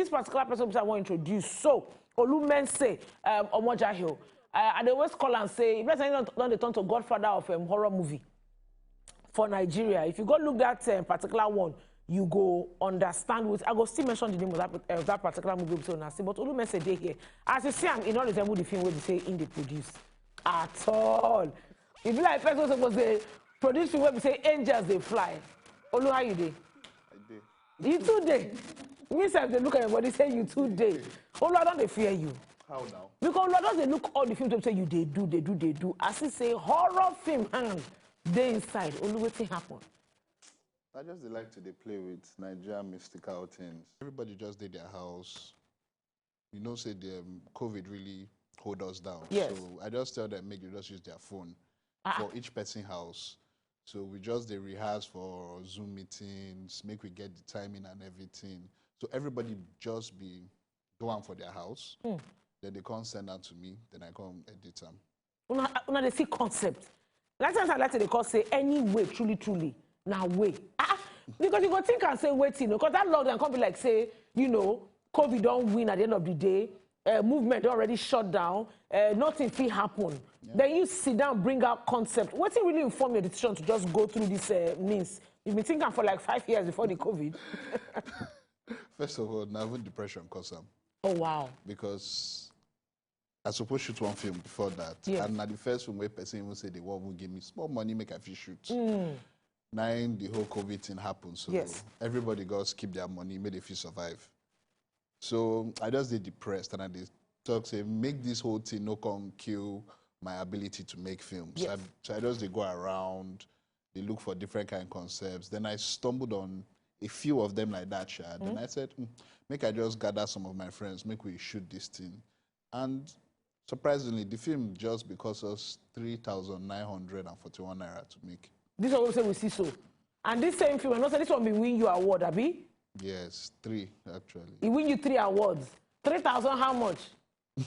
this particular person I want to introduce, so Olumense, Omonjahio, and they always call and say, if they turn to godfather of horror movie for Nigeria. If you go look that particular one, you go understand what I go still mention the name of that particular movie. But Olumense dey here. As you see, I'm in all resemble the film where they say in the produce at all. If you like, person supposed to produce film where we say angels they fly. Olu, how you dey? I dey. You too dey. Me say they look at everybody say you too dey. Olu, I don't they fear you. How now? Because Olu don't they look all the films to say you they do. As he say horror film and they inside. Olu, what happen? I just like to play with Nigerian mystical things. Everybody just did their house. You know, say the COVID really hold us down. Yes. So I just tell them make you just use their phone for each person house. So we just rehearse for Zoom meetings, make we get the timing and everything. So everybody just be going for their house. Then they come send that to me. Then I come edit them. Una they see concept. Last time I like to they call say anyway truly. Now wait. Because you go think and say waiting, because that lockdown can't be like say, you know, COVID don't win at the end of the day, movement already shut down, nothing will happen. Yeah. Then you sit down, bring out concept. What's it really inform your decision to just go through this means? You've been thinking for like 5 years before the COVID. First of all, now even depression cause them. Oh wow. Because I suppose shoot one film before that. Yes. And at the first film where person even say they won't give me small money, make a few shoot. Now the whole COVID thing happened, so yes. Everybody got to keep their money, made if you survive. So I just get depressed and I talk say make this whole thing no come kill my ability to make films. Yes. So I just go around, they look for different kind of concepts. Then I stumbled on a few of them like that, Chad. And I said, make I just gather some of my friends, make we shoot this thing. And surprisingly, the film just because us 3,941 naira to make. This one we say we see so. And this same film, and also this one will win you award, Abi? Yes, 3 actually. He win you 3 awards. 3,000 how much?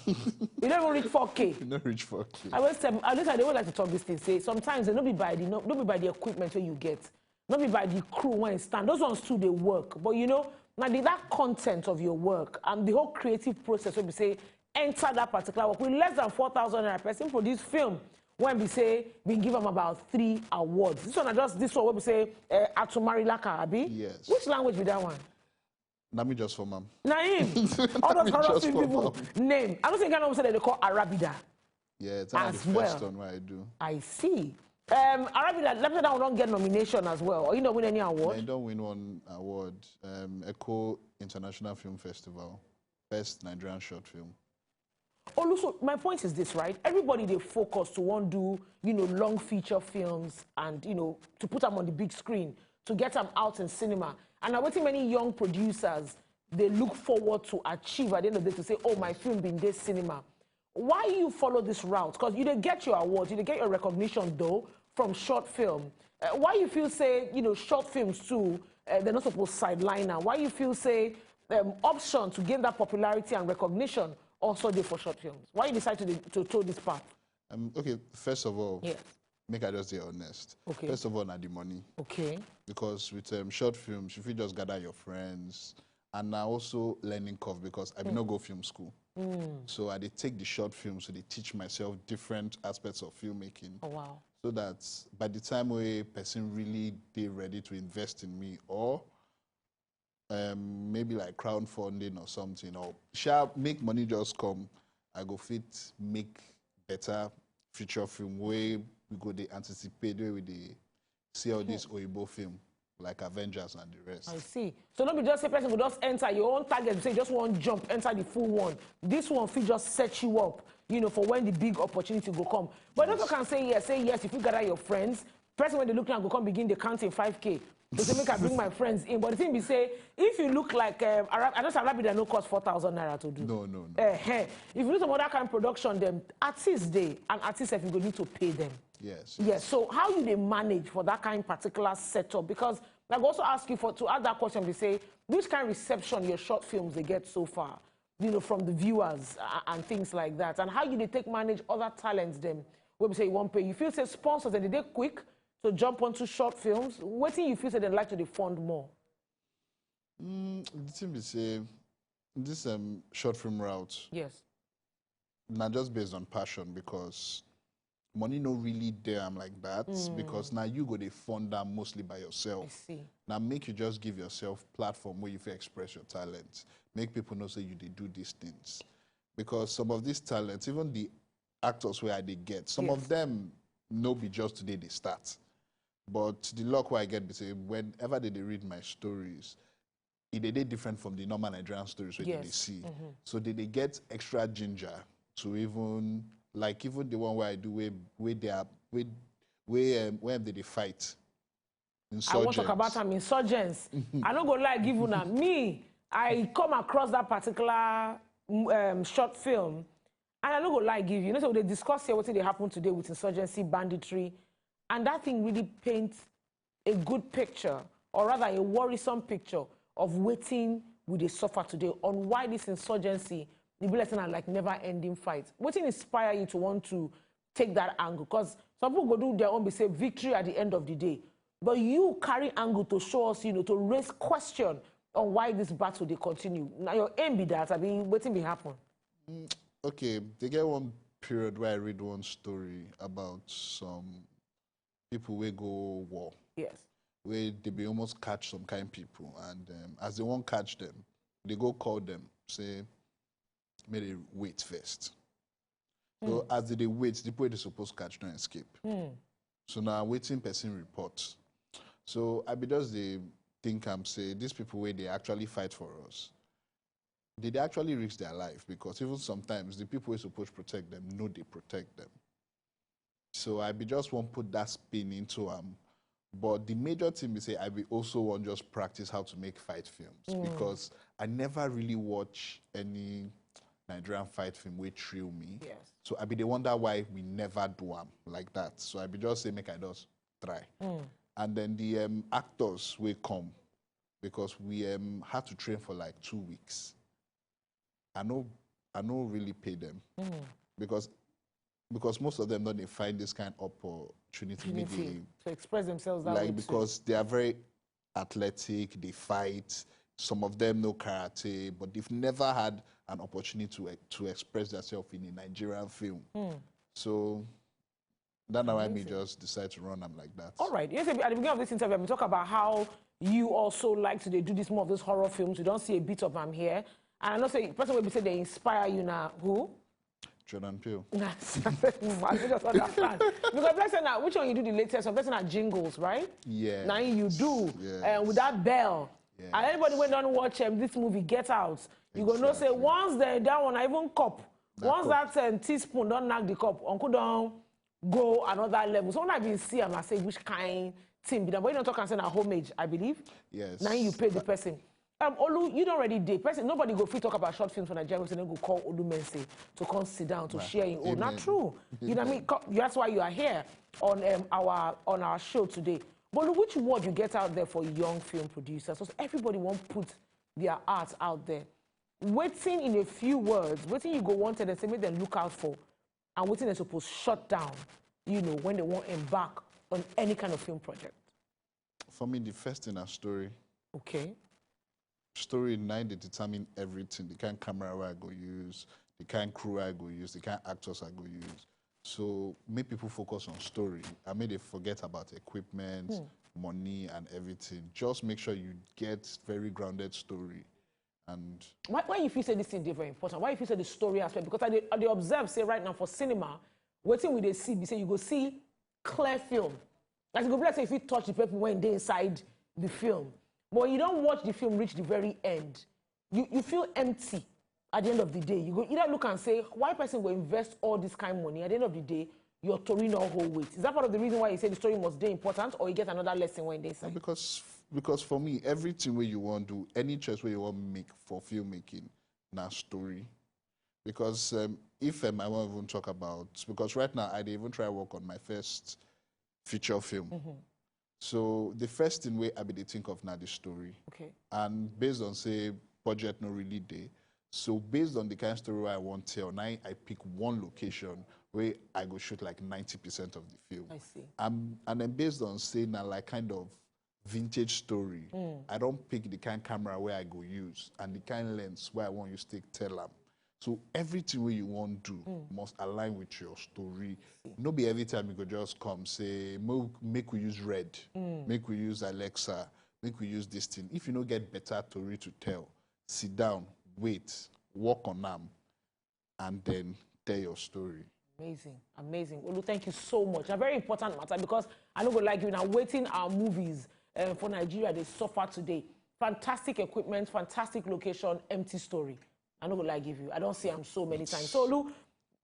You don't even reach 4K. You don't reach 4K. I always tell, at least I don't like to talk this thing. Say sometimes they don't be by the equipment where you get, not be by the crew when it stand. Those ones too they work. But you know, now that content of your work and the whole creative process where we say enter that particular work with less than 4,000 naira person for this film. When we say we give them about 3 awards. This one just this one where we say Atumari Laka Abi. Yes. Which language be that one? Let me just for ma'am. Naim. All those horror people name. I don't think I know say that they call Arabida. Yeah, it's not the first one where I do. I see. Arabida, let me know don't get nomination as well. Or you don't win any award? I don't win one award. Echo International Film Festival, best Nigerian short film. Also, my point is this, right? Everybody they focus to want to do, you know, long feature films and, you know, to put them on the big screen, to get them out in cinema. And I think many young producers, they look forward to achieve at the end of the day to say, oh, my film been this cinema. Why you follow this route? Because you didn't get your awards, you didn't get your recognition, though, from short film. Why you feel, say, you know, short films, too, they're not supposed to sideline now? Why you feel, say, option to gain that popularity and recognition also there for short films? Why you decide to toe this path? Okay, first of all, yes. Make I just be honest. Okay. First of all, not the money. Okay. Because with short films, if you just gather your friends, and now also learning curve because I did not go film school. So I did take the short films, so they teach myself different aspects of filmmaking. Oh wow. So that by the time a person really they ready to invest in me or maybe like crowdfunding or something, or shall make money just come, I go fit make better feature film where we go they anticipate where we they see all this Oyibo film like Avengers and the rest. I see. So not be just a person who just enter your own target, say just one jump, enter the full one. This one fit just set you up, you know, for when the big opportunity will come. But yes. Also can say yes if you gather your friends, person when they look now go come begin the counting 5K. They say, make I bring my friends in. But the thing be say, if you look like, I just have that no cost 4,000 naira to do. No. If you do some other kind of production, then artists they, and artists if you go need to pay them. Yes. So how you they manage for that kind of particular setup? Because I also ask you to ask that question, we say, which kind of reception your short films they get so far, you know, from the viewers and things like that. And how you they take manage other talents them, where we say you won't pay. You feel say sponsors and they quick to jump onto short films. What do you feel say they'd like to fund more? The thing we say, this short film route, Yes. not just based on passion, because money no really there. I'm like that because now you go to fund that mostly by yourself. I see. Now make you just give yourself platform where you can express your talent. Make people know say you they do these things, because some of these talents, even the actors where they get, some of them no be just today they start. But the luck where I get is whenever they read my stories, it they different from the normal Nigerian stories where they see. So they get extra ginger to even even the one where I do where they are where they fight. Insurgents. I want to talk about them insurgents. I don't go lie give you now. Me, I come across that particular short film, and I don't go lie give you. You know, so they discuss here what they happen today with insurgency, banditry, and that thing really paints a good picture, or rather a worrisome picture of waiting with the suffer today on why this insurgency, the blessing are like never-ending fight. What inspire you to want to take that angle? Because some people go do their own, say victory at the end of the day. But you carry angle to show us, you know, to raise question on why this battle they continue. Now your aim be that, I mean, waiting be happen. Okay, they get one period where I read one story about some people where go war. Yes. Where they be almost catch some kind of people, and as they won't catch them, they go call them, say, may they wait first. So as they wait, the people they supposed to catch don't escape. So now waiting person report. So I be just they think say these people where they actually fight for us, did they actually risk their life? Because even sometimes the people who supposed to protect them know they protect them. So I be just won't put that spin into but the major thing is say I will also want just practice how to make fight films, because I never really watch any Nigerian fight film which thrill me. Yes. So I be they wonder why we never do them like that. So I be just say make I just try. And then the actors will come, because we had to train for like 2 weeks. I know really pay them because most of them don't find this kind of opportunity immediately to express themselves that way because they are very athletic, they fight. Some of them know karate, but they've never had an opportunity to express themselves in a Nigerian film. So that's why me just decide to run them like that. All right. Yes, at the beginning of this interview, we talk about how you also like to do this more of those horror films. We don't see a bit of them here. And I know say person will be say they inspire you now. Who? Jordan Peele. Yes. I just understand. Because let's say now, which one you do the latest? Let's say now jingles, right? Yeah. Now you do. Yes. With that bell. Yes. And anybody when don't watch this movie, Get Out, you go know say once that one, even cup. Once that teaspoon don't knock the cup, Uncle don't go another level. So when I been see I say which kind thing be that. But you don't talk and say now homage, I believe. Yes. Now you pay the person. Olu, you don't already did. Nobody go free talk about short films for Nigeria, so they go call Olumense to come sit down to share in. Oh, not true. You know what I mean? That's why you are here on our show today. But which word you get out there for young film producers? So everybody won't put their art out there. Waiting in a few words, waiting you go wanted and say make them look out for, and waiting they're supposed to shut down, you know, when they won't embark on any kind of film project. For me, the first in a story. Okay. Story 9 they determine everything. The kind of camera I go use, the kind of crew I go use, the kind of actors I go use. So make people focus on story. I mean they forget about equipment, money and everything. Just make sure you get very grounded story. And why you feel say this thing is very important? Why you feel say the story aspect? Because I observe say right now for cinema, waiting with the see, be say you go see clear film. Like you go like say if you touch the people when they inside the film. But you don't watch the film reach the very end. You feel empty at the end of the day. You go either look and say, why person will invest all this kind of money? At the end of the day, your story not hold weight. Is that part of the reason why you say the story must be important, or you get another lesson when they say? Because for me, everything where you want to do, any choice where you want to make for filmmaking, now story. Because if I want to even talk about, because right now I didn't even try to work on my first feature film. So the first thing where I be think of now the story. Okay. And based on say budget no really day. So based on the kind of story I want to tell, now I pick one location where I go shoot like 90% of the film. I see. And then based on say now like kind of vintage story, I don't pick the kind camera where I go use and the kind lens where I want you to take tell them. So everything where you want to do must align with your story. No be every time you go just come say, make we use Red, make we use Alexa, make we use this thing. If you don't get better story to tell, sit down, wait, work on them, and then tell your story. Amazing, amazing. Olu, thank you so much. A very important matter because I know we like you now waiting our movies for Nigeria. They suffer today. Fantastic equipment, fantastic location, empty story. I know we like give you. I don't see them so many times. So Olu,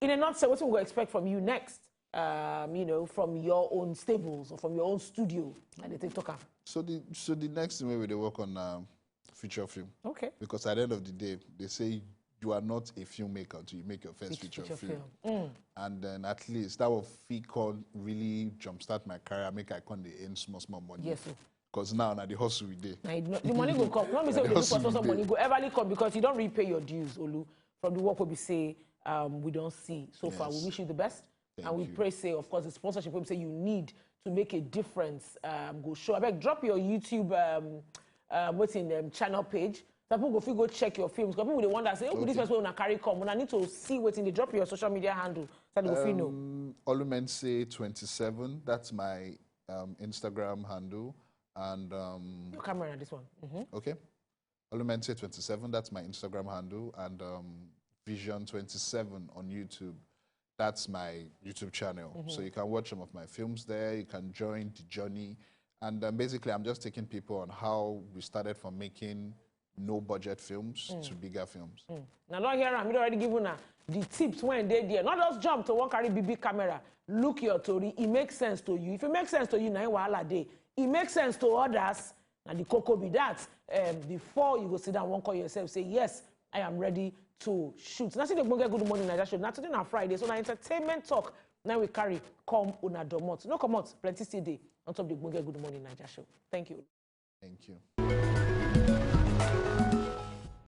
in a nutshell, what we going to expect from you next? You know, from your own stables or from your own studio and the TikToker. So the next thing we will work on feature film. Okay. Because at the end of the day, they say you are not a filmmaker until you make your first feature film. And then at least that will really jumpstart my career, make I come the earn small money. Yes, sir. Because now the hustle we did. The money will come. Not me say we do for some money go everly come because you don't repay your dues, Olu, from the work we say we don't see so far. We wish you the best. Thank we you. pray say, of course, the sponsorship we say you need to make a difference. Go show. I beg, drop your YouTube what's in the channel page. Some people go check your films. Because people they wonder say, oh, this person will carry come. When I need to see what's in the drop your social media handle. So they go know. Olumense 27. That's my Instagram handle. And your camera this one. Okay. Olumense 27. That's my Instagram handle. And Vision 27 on YouTube. That's my YouTube channel. So you can watch some of my films there. You can join the journey. And basically, I'm just taking people on how we started from making no-budget films to bigger films. Now, don't hear I'm already giving the tips when they're there. Not just jump to one carry BB camera. Look your story. It makes sense to you. If it makes sense to you, now wahala day. It makes sense to others. Now, the cocoa be that. Before you go sit down, one call yourself, say, yes, I am ready to shoot. Now, see the Good Morning Naija show. Now, today on Friday, so now entertainment talk. Now we carry come una domot. No come out, plenty still day on top of the Good Morning Naija show. Thank you. Thank you.